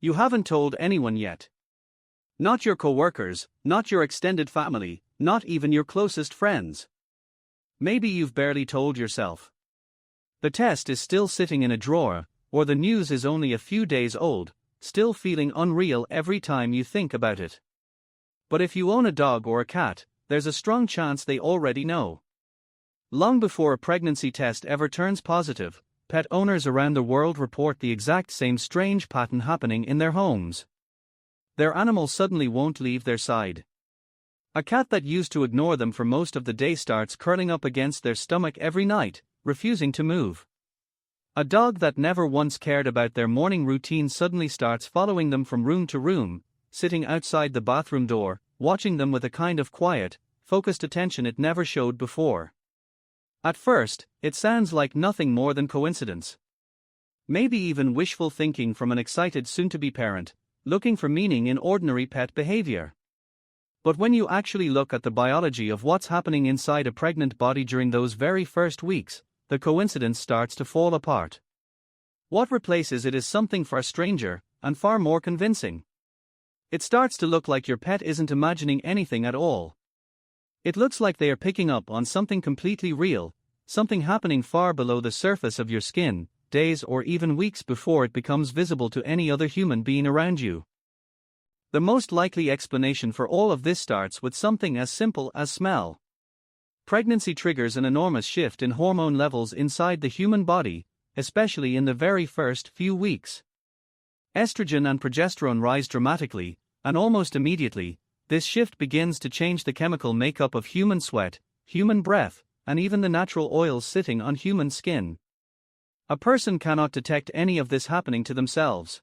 You haven't told anyone yet. Not your coworkers, not your extended family, not even your closest friends. Maybe you've barely told yourself. The test is still sitting in a drawer, or the news is only a few days old, still feeling unreal every time you think about it. But if you own a dog or a cat, there's a strong chance they already know. Long before a pregnancy test ever turns positive, pet owners around the world report the exact same strange pattern happening in their homes. Their animal suddenly won't leave their side. A cat that used to ignore them for most of the day starts curling up against their stomach every night, refusing to move. A dog that never once cared about their morning routine suddenly starts following them from room to room, sitting outside the bathroom door, watching them with a kind of quiet, focused attention it never showed before. At first, it sounds like nothing more than coincidence. Maybe even wishful thinking from an excited soon-to-be parent, looking for meaning in ordinary pet behavior. But when you actually look at the biology of what's happening inside a pregnant body during those very first weeks, the coincidence starts to fall apart. What replaces it is something far stranger, and far more convincing. It starts to look like your pet isn't imagining anything at all. It looks like they are picking up on something completely real, something happening far below the surface of your skin, days or even weeks before it becomes visible to any other human being around you. The most likely explanation for all of this starts with something as simple as smell. Pregnancy triggers an enormous shift in hormone levels inside the human body, especially in the very first few weeks. Estrogen and progesterone rise dramatically, and almost immediately, this shift begins to change the chemical makeup of human sweat, human breath, and even the natural oils sitting on human skin. A person cannot detect any of this happening to themselves.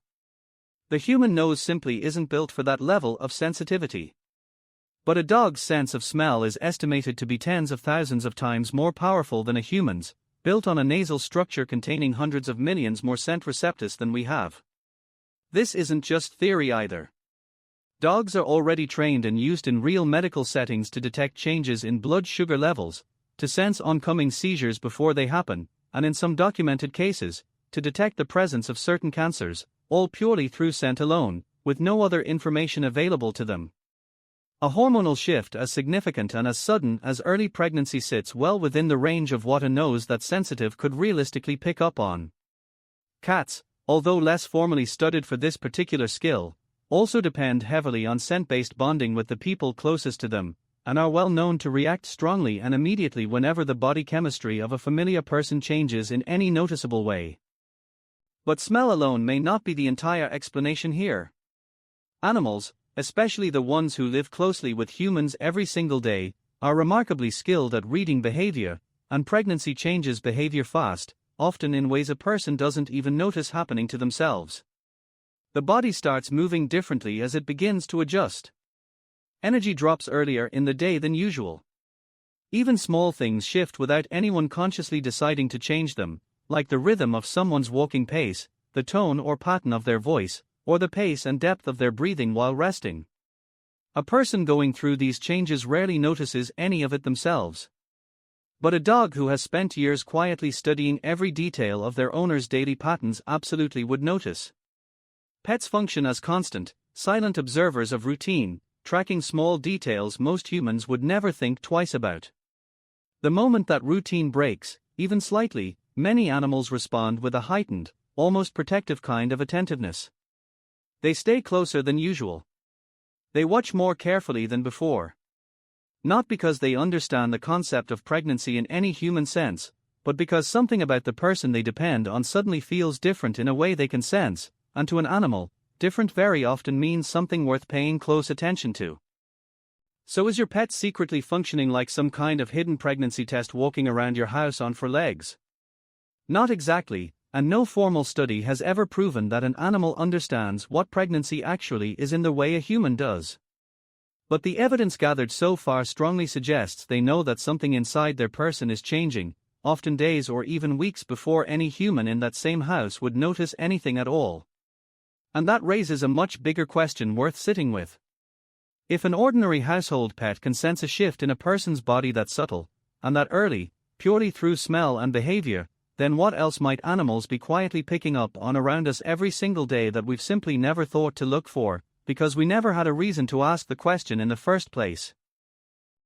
The human nose simply isn't built for that level of sensitivity. But a dog's sense of smell is estimated to be tens of thousands of times more powerful than a human's, built on a nasal structure containing hundreds of millions more scent receptors than we have. This isn't just theory either. Dogs are already trained and used in real medical settings to detect changes in blood sugar levels, to sense oncoming seizures before they happen, and in some documented cases, to detect the presence of certain cancers, all purely through scent alone, with no other information available to them. A hormonal shift as significant and as sudden as early pregnancy sits well within the range of what a nose that's sensitive could realistically pick up on. Cats, although less formally studied for this particular skill, also depend heavily on scent-based bonding with the people closest to them, and are well known to react strongly and immediately whenever the body chemistry of a familiar person changes in any noticeable way. But smell alone may not be the entire explanation here. Animals, especially the ones who live closely with humans every single day, are remarkably skilled at reading behavior, and pregnancy changes behavior fast, often in ways a person doesn't even notice happening to themselves. The body starts moving differently as it begins to adjust. Energy drops earlier in the day than usual. Even small things shift without anyone consciously deciding to change them, like the rhythm of someone's walking pace, the tone or pattern of their voice, or the pace and depth of their breathing while resting. A person going through these changes rarely notices any of it themselves. But a dog who has spent years quietly studying every detail of their owner's daily patterns absolutely would notice. Pets function as constant, silent observers of routine, tracking small details most humans would never think twice about. The moment that routine breaks, even slightly, many animals respond with a heightened, almost protective kind of attentiveness. They stay closer than usual. They watch more carefully than before. Not because they understand the concept of pregnancy in any human sense, but because something about the person they depend on suddenly feels different in a way they can sense, and to an animal, different very often means something worth paying close attention to. So is your pet secretly functioning like some kind of hidden pregnancy test walking around your house on four legs? Not exactly, and no formal study has ever proven that an animal understands what pregnancy actually is in the way a human does. But the evidence gathered so far strongly suggests they know that something inside their person is changing, often days or even weeks before any human in that same house would notice anything at all. And that raises a much bigger question worth sitting with. If an ordinary household pet can sense a shift in a person's body that subtle, and that early, purely through smell and behavior, then what else might animals be quietly picking up on around us every single day that we've simply never thought to look for, because we never had a reason to ask the question in the first place?